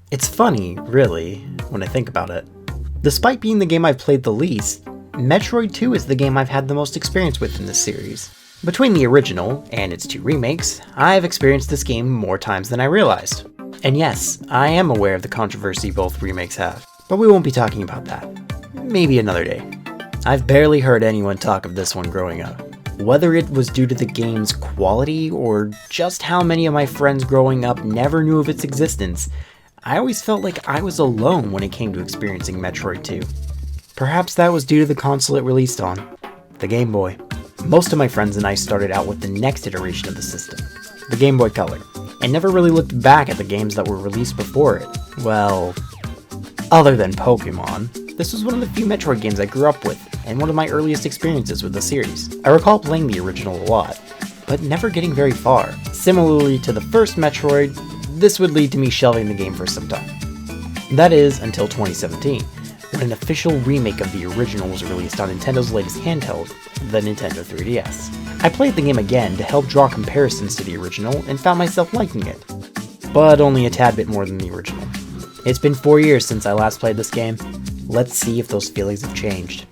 It's funny, really, when I think about it. Despite being the game I've played the least, Metroid 2 is the game I've had the most experience with in this series. Between the original and its two remakes, I've experienced this game more times than I realized. And yes, I am aware of the controversy both remakes have, but we won't be talking about that. Maybe another day. I've barely heard anyone talk of this one growing up. Whether it was due to the game's quality or just how many of my friends growing up never knew of its existence, I always felt like I was alone when it came to experiencing Metroid 2. Perhaps that was due to the console it released on, the Game Boy. Most of my friends and I started out with the next iteration of the system, the Game Boy Color, and never really looked back at the games that were released before it. Well, other than Pokemon, this was one of the few Metroid games I grew up with, and one of my earliest experiences with the series. I recall playing the original a lot, but never getting very far. Similarly to the first Metroid, this would lead to me shelving the game for some time. That is, until 2017, when an official remake of the original was released on Nintendo's latest handheld, the Nintendo 3DS. I played the game again to help draw comparisons to the original and found myself liking it, but only a tad bit more than the original. It's been 4 years since I last played this game. Let's see if those feelings have changed.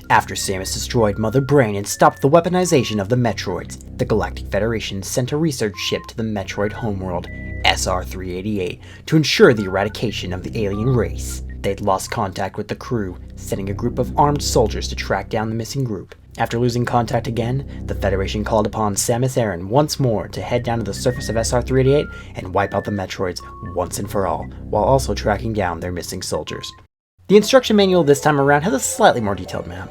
After Samus destroyed Mother Brain and stopped the weaponization of the Metroids, the Galactic Federation sent a research ship to the Metroid homeworld, SR-388, to ensure the eradication of the alien race. They'd lost contact with the crew, sending a group of armed soldiers to track down the missing group. After losing contact again, the Federation called upon Samus Aran once more to head down to the surface of SR-388 and wipe out the Metroids once and for all, while also tracking down their missing soldiers. The instruction manual this time around has a slightly more detailed map,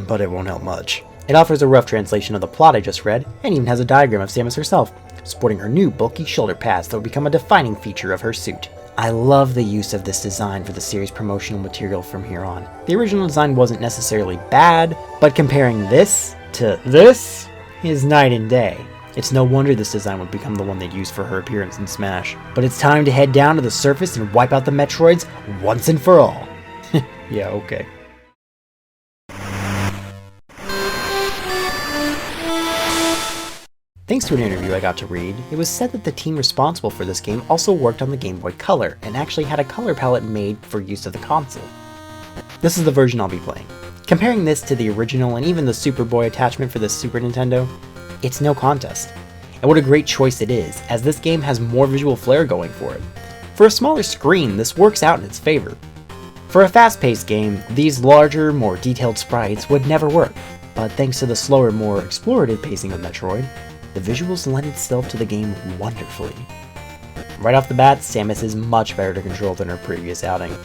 but it won't help much. It offers a rough translation of the plot I just read, and even has a diagram of Samus herself, sporting her new bulky shoulder pads that will become a defining feature of her suit. I love the use of this design for the series' promotional material from here on. The original design wasn't necessarily bad, but comparing this to this is night and day. It's no wonder this design would become the one they'd use for her appearance in Smash. But it's time to head down to the surface and wipe out the Metroids once and for all. Yeah, okay. Thanks to an interview I got to read, it was said that the team responsible for this game also worked on the Game Boy Color, and actually had a color palette made for use of the console. This is the version I'll be playing. Comparing this to the original and even the Super Boy attachment for the Super Nintendo, it's no contest. And what a great choice it is, as this game has more visual flair going for it. For a smaller screen, this works out in its favor. For a fast-paced game, these larger, more detailed sprites would never work, but thanks to the slower, more explorative pacing of Metroid, the visuals lend itself to the game wonderfully. Right off the bat, Samus is much better to control than her previous outing.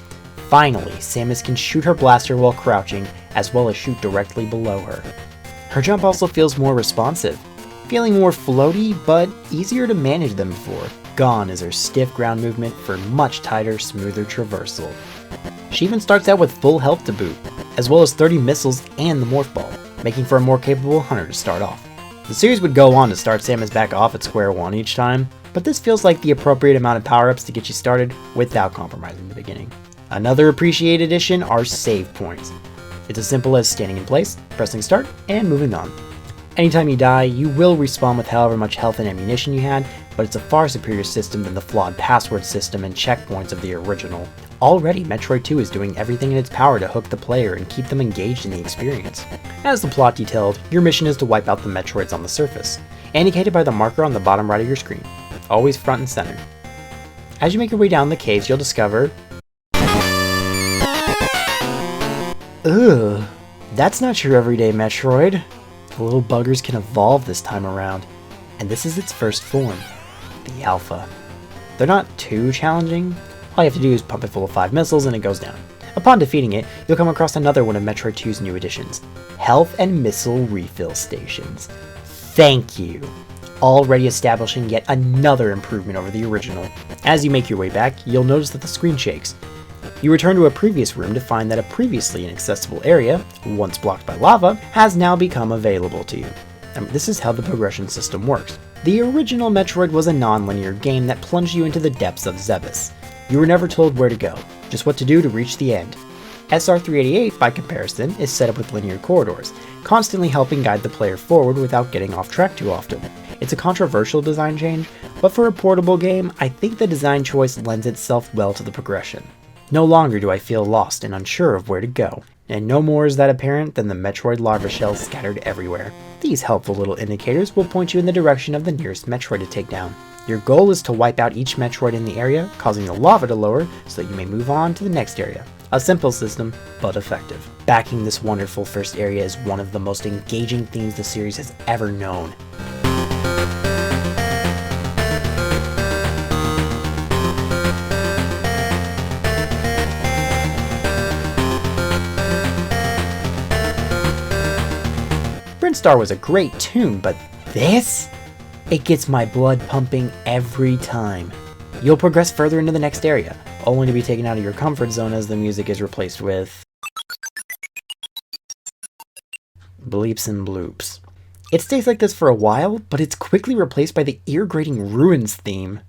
Finally, Samus can shoot her blaster while crouching, as well as shoot directly below her. Her jump also feels more responsive, feeling more floaty, but easier to manage than before. Gone is her stiff ground movement for much tighter, smoother traversal. She even starts out with full health to boot, as well as 30 missiles and the Morph Ball, making for a more capable hunter to start off. The series would go on to start Samus back off at square one each time, but this feels like the appropriate amount of power-ups to get you started without compromising the beginning. Another appreciated addition are save points. It's as simple as standing in place, pressing start, and moving on. Anytime you die, you will respawn with however much health and ammunition you had, but it's a far superior system than the flawed password system and checkpoints of the original. Already, Metroid 2 is doing everything in its power to hook the player and keep them engaged in the experience. As the plot detailed, your mission is to wipe out the Metroids on the surface, indicated by the marker on the bottom right of your screen, always front and center. As you make your way down the caves, you'll discover... Ugh, that's not your everyday Metroid. The little buggers can evolve this time around, and this is its first form, the Alpha. They're not too challenging. All you have to do is pump it full of 5 missiles and it goes down. Upon defeating it, you'll come across another one of Metroid 2's new additions, Health and Missile Refill Stations. Thank you! Already establishing yet another improvement over the original. As you make your way back, you'll notice that the screen shakes. You return to a previous room to find that a previously inaccessible area, once blocked by lava, has now become available to you. This is how the progression system works. The original Metroid was a non-linear game that plunged you into the depths of Zebes. You were never told where to go, just what to do to reach the end. SR388, by comparison, is set up with linear corridors, constantly helping guide the player forward without getting off track too often. It's a controversial design change, but for a portable game, I think the design choice lends itself well to the progression. No longer do I feel lost and unsure of where to go, and no more is that apparent than the Metroid lava shells scattered everywhere. These helpful little indicators will point you in the direction of the nearest Metroid to take down. Your goal is to wipe out each Metroid in the area, causing the lava to lower so that you may move on to the next area. A simple system, but effective. Backing this wonderful first area is one of the most engaging themes the series has ever known. Star was a great tune, but this? It gets my blood pumping every time. You'll progress further into the next area, only to be taken out of your comfort zone as the music is replaced with bleeps and bloops. It stays like this for a while, but it's quickly replaced by the ear-grating Ruins theme.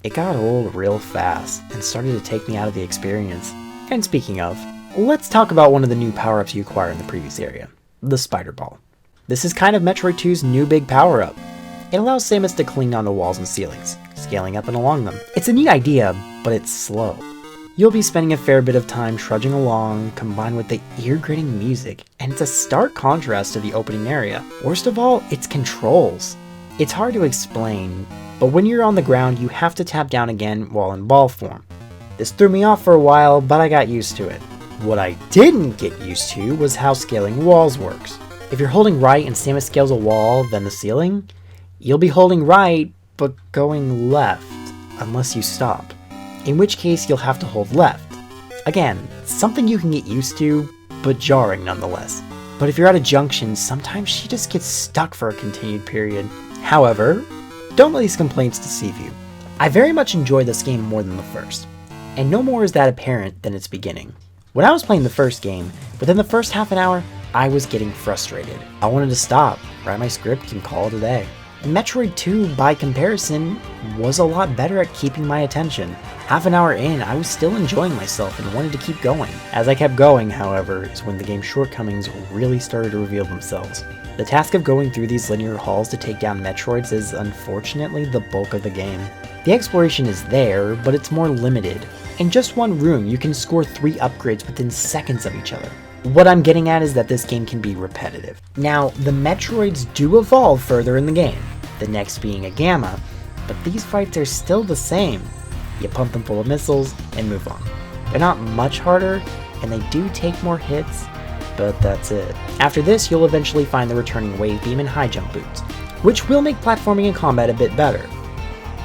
It got old real fast and started to take me out of the experience. And speaking of, let's talk about one of the new power-ups you acquire in the previous area, the Spider Ball. This is kind of Metroid 2's new big power-up. It allows Samus to cling onto walls and ceilings, scaling up and along them. It's a neat idea, but it's slow. You'll be spending a fair bit of time trudging along, combined with the ear-grating music, and it's a stark contrast to the opening area. Worst of all, its controls. It's hard to explain, but when you're on the ground, you have to tap down again while in ball form. This threw me off for a while, but I got used to it. What I didn't get used to was how scaling walls works. If you're holding right and Samus scales a wall, then the ceiling, you'll be holding right, but going left, unless you stop. In which case, you'll have to hold left. Again, something you can get used to, but jarring nonetheless. But if you're at a junction, sometimes she just gets stuck for a continued period. However, don't let these complaints deceive you. I very much enjoy this game more than the first, and no more is that apparent than its beginning. When I was playing the first game, within the first half an hour, I was getting frustrated. I wanted to stop, write my script, and call it a day. Metroid 2, by comparison, was a lot better at keeping my attention. Half an hour in, I was still enjoying myself and wanted to keep going. As I kept going, however, is when the game's shortcomings really started to reveal themselves. The task of going through these linear halls to take down Metroids is unfortunately the bulk of the game. The exploration is there, but it's more limited. In just one room, you can score 3 upgrades within seconds of each other. What I'm getting at is that this game can be repetitive. Now, the Metroids do evolve further in the game, the next being a Gamma, but these fights are still the same. You pump them full of missiles and move on. They're not much harder, and they do take more hits, but that's it. After this, you'll eventually find the returning Wave Beam and High Jump Boots, which will make platforming and combat a bit better.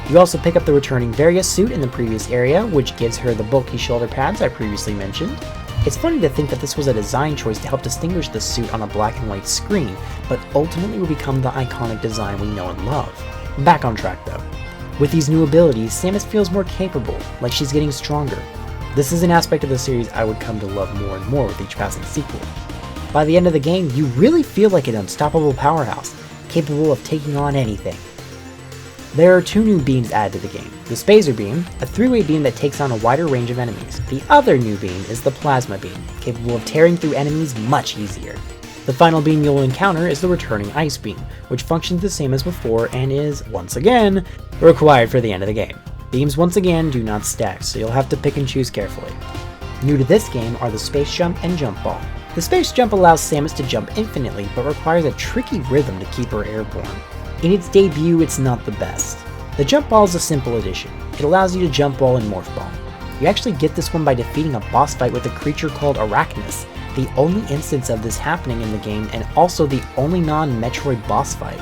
You also pick up the returning Varia suit in the previous area, which gives her the bulky shoulder pads I previously mentioned. It's funny to think that this was a design choice to help distinguish the suit on a black and white screen, but ultimately will become the iconic design we know and love. Back on track though. With these new abilities, Samus feels more capable, like she's getting stronger. This is an aspect of the series I would come to love more and more with each passing sequel. By the end of the game, you really feel like an unstoppable powerhouse, capable of taking on anything. There are 2 new beams added to the game. The Spazer Beam, a 3-way beam that takes on a wider range of enemies. The other new beam is the Plasma Beam, capable of tearing through enemies much easier. The final beam you'll encounter is the returning Ice Beam, which functions the same as before and is, once again, required for the end of the game. Beams once again do not stack, so you'll have to pick and choose carefully. New to this game are the Space Jump and Jump Ball. The Space Jump allows Samus to jump infinitely, but requires a tricky rhythm to keep her airborne. In its debut, it's not the best. The Jump Ball is a simple addition. It allows you to jump ball and morph ball. You actually get this one by defeating a boss fight with a creature called Arachnus, the only instance of this happening in the game and also the only non-Metroid boss fight.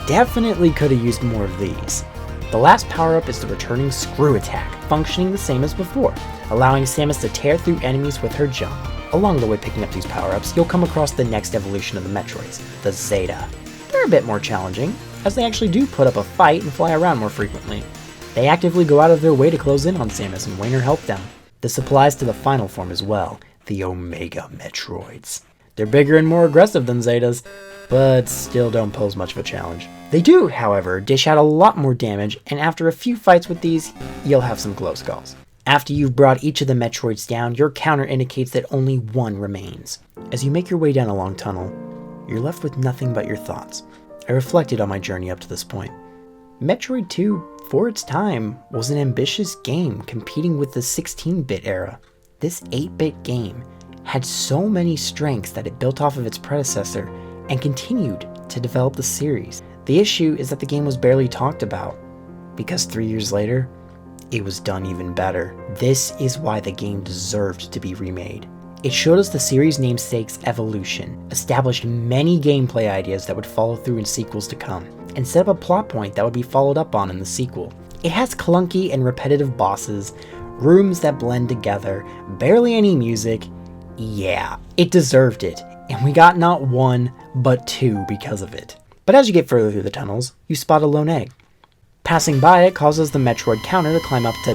Definitely could have used more of these. The last power-up is the returning Screw Attack, functioning the same as before, allowing Samus to tear through enemies with her jump. Along the way picking up these power-ups, you'll come across the next evolution of the Metroids, the Zeta. They're a bit more challenging, as they actually do put up a fight and fly around more frequently. They actively go out of their way to close in on Samus and weigh her health down. This applies to the final form as well, the Omega Metroids. They're bigger and more aggressive than Zetas, but still don't pose much of a challenge. They do, however, dish out a lot more damage, and after a few fights with these, you'll have some close calls. After you've brought each of the Metroids down, your counter indicates that only one remains. As you make your way down a long tunnel, you're left with nothing but your thoughts. I reflected on my journey up to this point. Metroid II, for its time, was an ambitious game competing with the 16-bit era. This 8-bit game had so many strengths that it built off of its predecessor and continued to develop the series. The issue is that the game was barely talked about, because 3 years later, it was done even better. This is why the game deserved to be remade. It showed us the series' namesake's evolution, established many gameplay ideas that would follow through in sequels to come, and set up a plot point that would be followed up on in the sequel. It has clunky and repetitive bosses, rooms that blend together, barely any music. Yeah, it deserved it, and we got not one, but two because of it. But as you get further through the tunnels, you spot a lone egg. Passing by it causes the Metroid counter to climb up to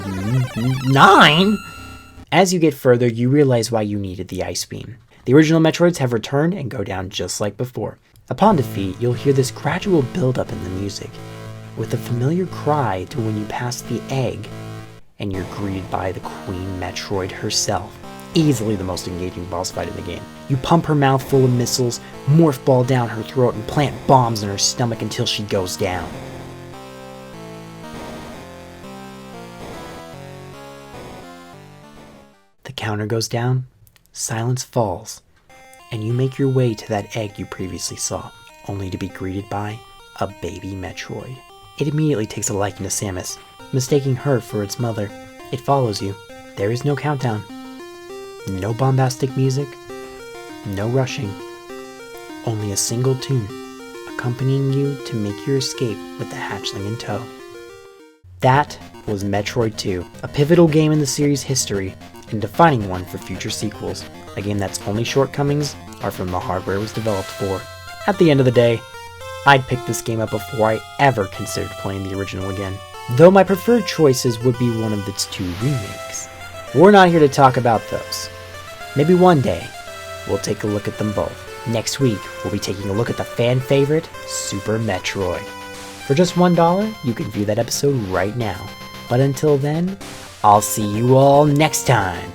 9! As you get further, you realize why you needed the ice beam. The original Metroids have returned and go down just like before. Upon defeat, you'll hear this gradual build-up in the music, with a familiar cry to when you pass the egg, and you're greeted by the Queen Metroid herself. Easily the most engaging boss fight in the game. You pump her mouth full of missiles, morph ball down her throat, and plant bombs in her stomach until she goes down. The counter goes down, silence falls, and you make your way to that egg you previously saw, only to be greeted by a baby Metroid. It immediately takes a liking to Samus, mistaking her for its mother. It follows you. There is no countdown. No bombastic music. No rushing. Only a single tune, accompanying you to make your escape with the hatchling in tow. That was Metroid II, a pivotal game in the series' history, and defining one for future sequels. A game that's only shortcomings are from the hardware it was developed for. At the end of the day, I'd pick this game up before I ever considered playing the original again, though my preferred choices would be one of its two remakes. We're not here to talk about those. Maybe one day, we'll take a look at them both. Next week, we'll be taking a look at the fan favorite, Super Metroid. For just $1, you can view that episode right now. But until then, I'll see you all next time.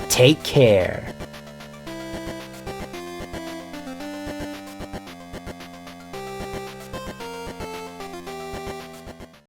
Take care.